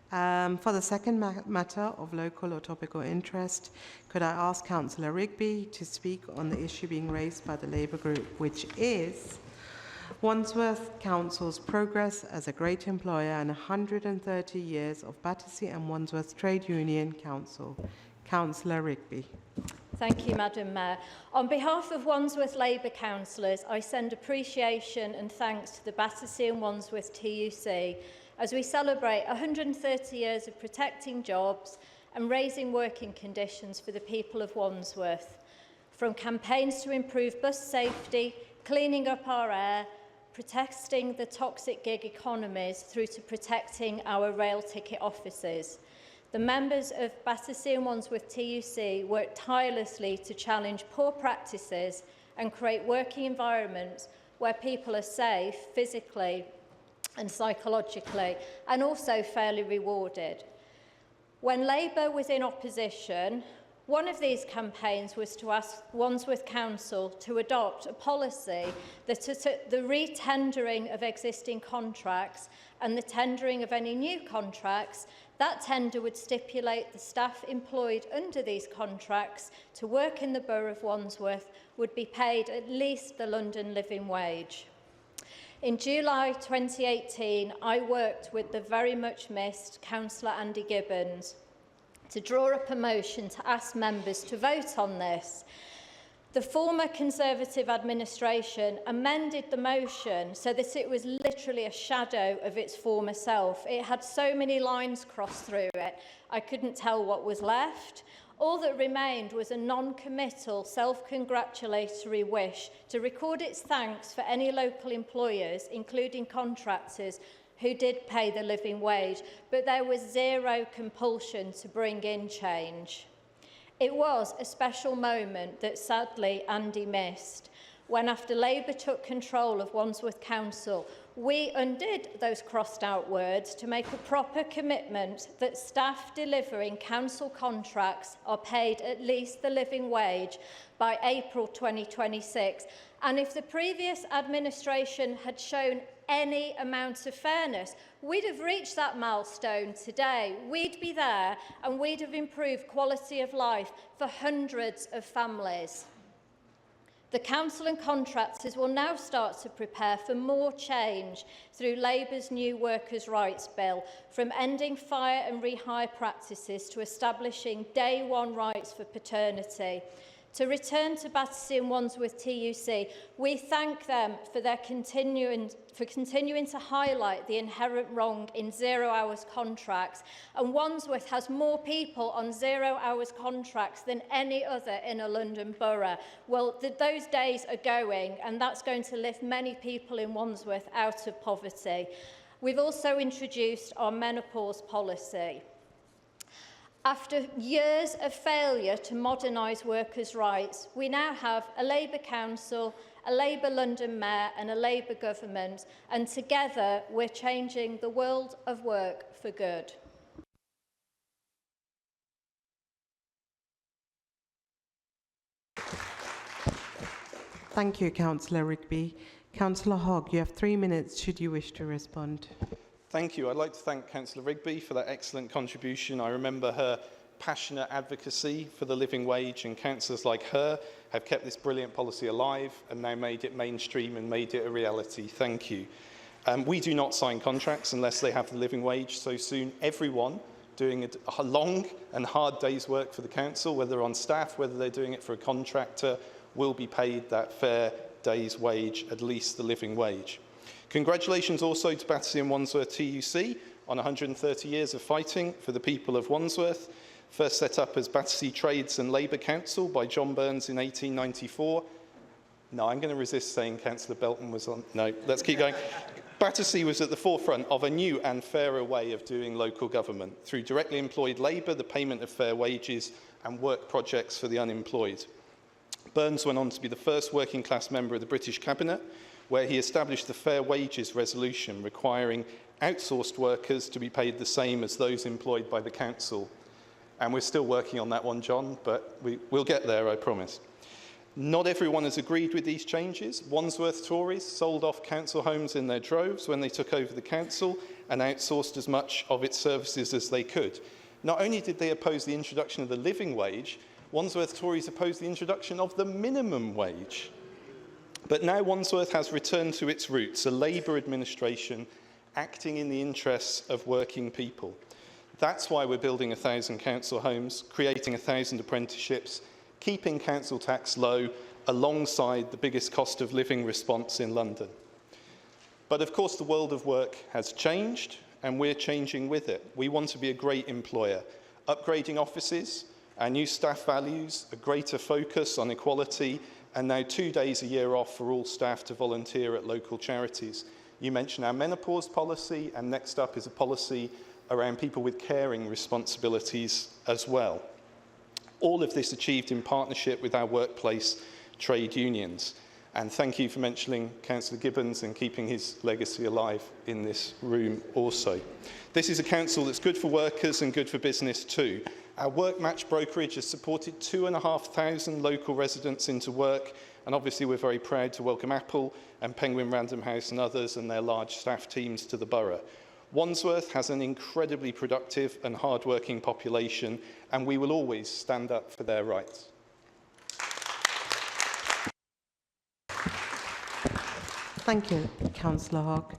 For the second matter of local or topical interest, could I ask Councillor Rigby to speak on the issue being raised by the Labour Group, which is Wandsworth Council's progress as a great employer and 130 years of Battersea and Wandsworth Trade Union Council. Councillor Rigby. Thank you, Madam Mayor. On behalf of Wandsworth Labour councillors, I send appreciation and thanks to the Battersea and Wandsworth TUC as we celebrate 130 years of protecting jobs and raising working conditions for the people of Wandsworth. From campaigns to improve bus safety, cleaning up our air, protecting the toxic gig economies, through to protecting our rail ticket offices. The members of Battersea and Wandsworth TUC work tirelessly to challenge poor practices and create working environments where people are safe physically and psychologically, and also fairly rewarded. When Labour was in opposition, one of these campaigns was to ask Wandsworth Council to adopt a policy that the re-tendering of existing contracts and the tendering of any new contracts, that tender would stipulate the staff employed under these contracts to work in the Borough of Wandsworth would be paid at least the London living wage. In July 2018, I worked with the very much missed Councillor Andy Gibbons to draw up a motion to ask members to vote on this. The former Conservative administration amended the motion so that it was literally a shadow of its former self. It had so many lines crossed through it, I couldn't tell what was left. All that remained was a non-committal, self-congratulatory wish to record its thanks for any local employers, including contractors, who did pay the living wage, but there was zero compulsion to bring in change. It was a special moment that sadly Andy missed, when after Labour took control of Wandsworth Council, we undid those crossed out words to make a proper commitment that staff delivering council contracts are paid at least the living wage by April 2026. And if the previous administration had shown any amount of fairness, we'd have reached that milestone today. We'd be there and we'd have improved quality of life for hundreds of families. The council and contractors will now start to prepare for more change through Labour's new workers' rights bill, from ending fire and rehire practices to establishing day one rights for paternity. To return to Battersea and Wandsworth TUC, we thank them for their continuing to highlight the inherent wrong in 0 hours contracts. And Wandsworth has more people on 0 hours contracts than any other in a London borough. Well, those days are going, and that's going to lift many people in Wandsworth out of poverty. We've also introduced our menopause policy. After years of failure to modernise workers' rights, we now have a Labour Council, a Labour London Mayor and a Labour government, and together we're changing the world of work for good. Thank you, Councillor Rigby. Councillor Hogg, you have 3 minutes should you wish to respond. Thank you. I'd like to thank Councillor Rigby for that excellent contribution. I remember her passionate advocacy for the living wage, and councillors like her have kept this brilliant policy alive and now made it mainstream and made it a reality. Thank you. We do not sign contracts unless they have the living wage, so soon everyone doing a long and hard day's work for the council, whether on staff, whether they're doing it for a contractor, will be paid that fair day's wage, at least the living wage. Congratulations also to Battersea and Wandsworth TUC on 130 years of fighting for the people of Wandsworth. First set up as Battersea Trades and Labour Council by John Burns in 1894. No, I'm going to resist saying Councillor Belton was on. No, let's keep going. Battersea was at the forefront of a new and fairer way of doing local government through directly employed labour, the payment of fair wages and work projects for the unemployed. Burns went on to be the first working class member of the British Cabinet, where he established the Fair Wages Resolution, requiring outsourced workers to be paid the same as those employed by the council. And we're still working on that one, John, but we'll get there, I promise. Not everyone has agreed with these changes. Wandsworth Tories sold off council homes in their droves when they took over the council and outsourced as much of its services as they could. Not only did they oppose the introduction of the living wage, Wandsworth Tories opposed the introduction of the minimum wage. But now Wandsworth has returned to its roots, a Labour administration acting in the interests of working people. That's why we're building 1,000 council homes, creating 1,000 apprenticeships, keeping council tax low alongside the biggest cost of living response in London. But of course the world of work has changed and we're changing with it. We want to be a great employer, upgrading offices, our new staff values, a greater focus on equality, and now 2 days a year off for all staff to volunteer at local charities. You mentioned our menopause policy, and next up is a policy around people with caring responsibilities as well. All of this achieved in partnership with our workplace trade unions. And thank you for mentioning Councillor Gibbons and keeping his legacy alive in this room also. This is a council that's good for workers and good for business too. Our work match brokerage has supported 2,500 local residents into work, and obviously we're very proud to welcome Apple and Penguin Random House and others and their large staff teams to the borough. Wandsworth has an incredibly productive and hard-working population, and we will always stand up for their rights. Thank you, Councillor Hogg.